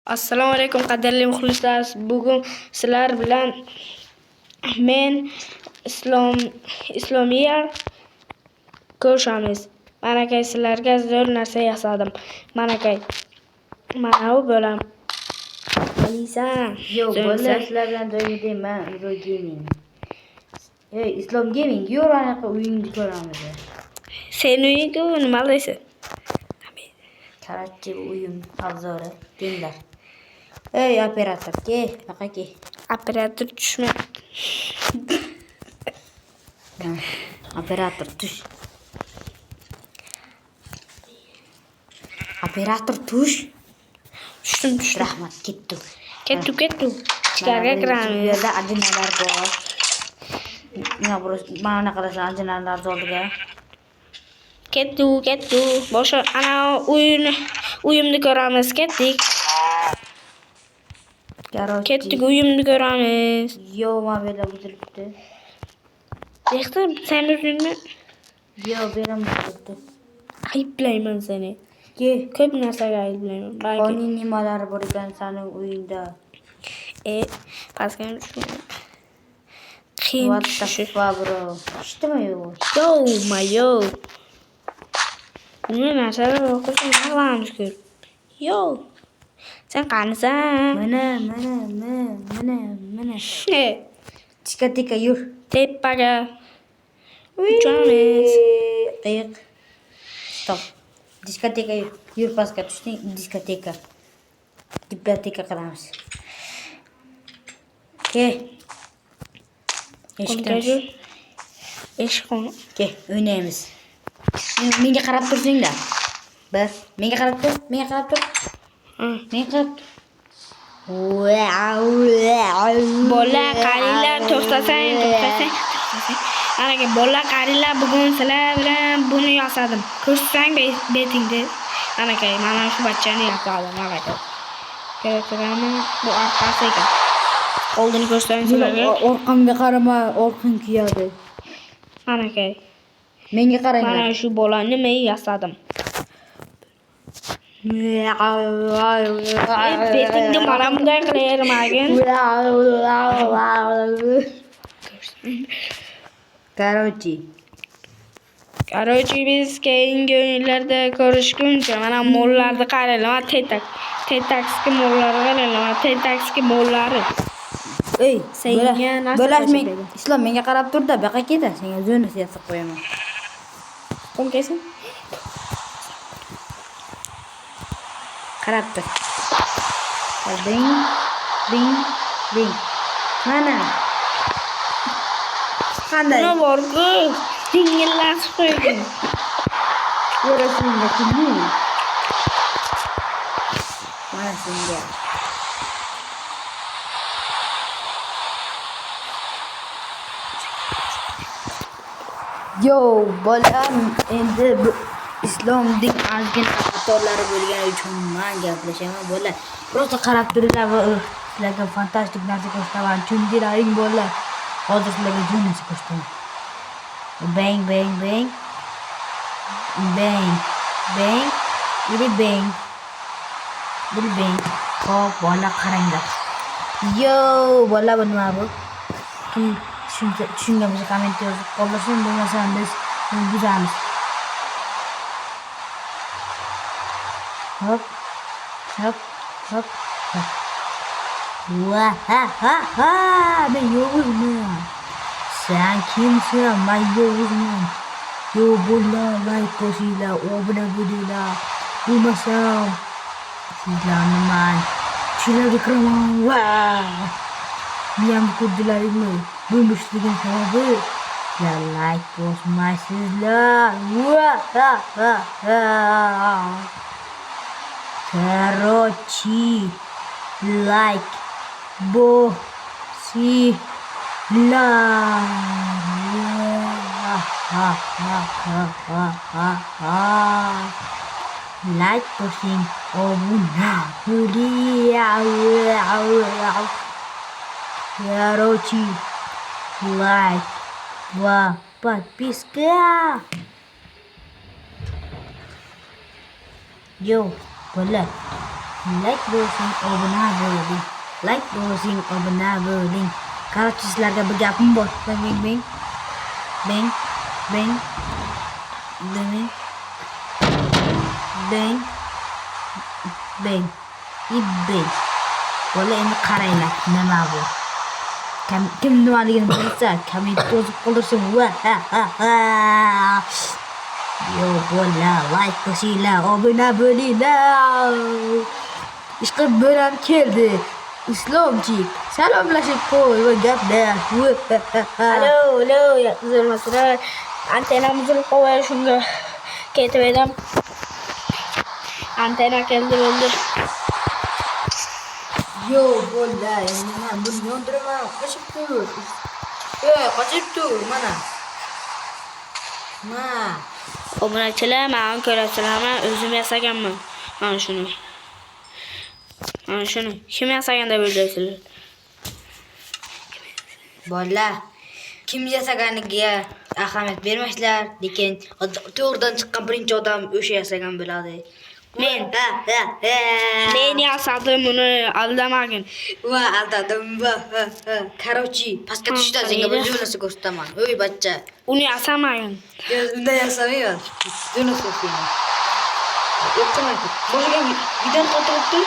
Assalomu alaykum qadrli muxlislar. Bugun sizlar bilan men Islomiyar ko'rishamiz. Mana kay sizlarga zo'r narsa yasadim. Mana kay. Mana bu bo'lam. Bilisan? Yo'q, bolalar sizlar bilan joyga deyman, Iro Gaming. Ey, Islom Gaming, yo'q anaqa uyingni ko'ramiz. Sen uyingga nima deysan? Karatchi uyim avzori, denglar. Ey, operator, ke, baqa ke. Operator tushma. Operator tush. Operator tush. Tushdim. Rahmat, ketdik. Ketdi. Ichkariga kiramiz. Bu yerda ajinalar bor. Mana qarasam ajinalar zorliga. Ketdi. Boshqa ana uyimni ko'ramiz. Ketdik, uyimni ko'ramiz. Yo'q, mobilda buzilibdi. Yaxshi, sen buzilma. Yo'q, beram buzilibdi. Ayblayman seni. Ko'p narsaga ayblayman. Qonun nimalar bor ekan sening uyingda? Pastga tushma. What the fuck, bro? Ishdimi yo'q? Yo'q. Nima narsalar o'qishni qilamiz ko'p. Yo'q. Sen qanisan? Mana. Diskoteka yur. Tepaga. Uchamiz. Qiyiq. Stop. Diskoteka yur. Yur pastga tushding, diskoteka. Diskoteka qilamiz. Ke. Eshikni. Ke, o'ynaymiz. Menga qarab tursinglar. Bir, menga qarab tur. Menga qarab tur. Bolalar, qaranglar, to'xtasang. Mana bolalar, qaranglar, bugun sizlar bilan buni yasadim. Ko'rsang betingda. Mana shu bachchani yasadim. Bu orqasi ekan. Oldini ko'rsang sizlarga. Orqamga qarama, orqang kuyadi. Menga qaranglar. Mana shu bolani men yasadim. Betingda mana bunday qilavermagin. Короче, biz keyingi o'yinlarda ko'rishguncha mana mollarni qaranglar. Tetaksga mollari qaranglar. Tetaksga mollari. Ey, senga narsa bo'lashmang. Islom menga qarab tur-da, baqa keta. Senga zo'rni yasab qo'yaman. Qo'm kelsin. Qarab tur. Ding. Mana. Qanday? Nima bor-ku? Dingillatib qo'yding. Ko'rasizmi, kimni? Mana senga. Yo, bolam, endi bu islomning ozgina xatolari bo'lgani uchun men gaplashaman, bolam. Просто qarab turinglar va sizlarga fantastik narsa ko'rsataman. Tushundilaring, bolam. Hozir sizlarga zo'r narsa ko'rsataman. Bang. Little bang. Hop, bola qaranglar. Yo, bola bu nima bu? Tushunganimizda komment yozib qoldirsin, bo'lmasa biz buzamiz. Hop. Ben yoluzman. Sen kimsin? Ben yoluzman. Yo, bola, like bosinglar, obuna bo'linglar. Bo'lmasam sizlarni men tushlarga kiraman. Miyam ko'rdilaringmi? Bo'lmishligim sababi sizlar like bosmaysizlar. Короче, like bosinglar. Like bosing, obuna bo'ling. Короче, лайк va подписка. Yo, bola. Like bo'lsin, obuna bo'ling. Like bo'lsin, obuna bo'ling. Qaror sizlarga bir gapim bor. Beng beng beng beng beng beng beng beng. Bola endi qaranglar, nima bu? Kim nimaligini bilsa, komment yozib qoldirsin. Va ha ha ha. Yo bola, like qilinglar, obuna bo'linglar. İşte bölam keldi. İslamcık. Selamlaşıp koy ve gaplar. Alo, yaxshi antenamizni qo'yib shunga ketib edim. Antena keldi bo'ldi. Yo bola, endi men buni yondiraman. Qochib tur. Qochib tur mana. Ma. Obunachilar, men ko'rasizlarmi? O'zim yasaganman. Mana shuni. Kim yasagan deb o'ylaysizlar? Bola, kim yasaganiga ahamiyat bermaslar, lekin to'g'ridan chiqqan birinchi odam o'sha yasagan bo'ladi. Men. Ha. Men yasadim, uni aldamagin. Va aldadim. Va. Короче, pastga tushda senga bir jo'nasi ko'rsataman. Oy bachcha. Uni yasamagin. Unday yasamayman. Jo'nasi ko'rsataman. Yo'qmi? Bo'lgan videoni qoldirib tur.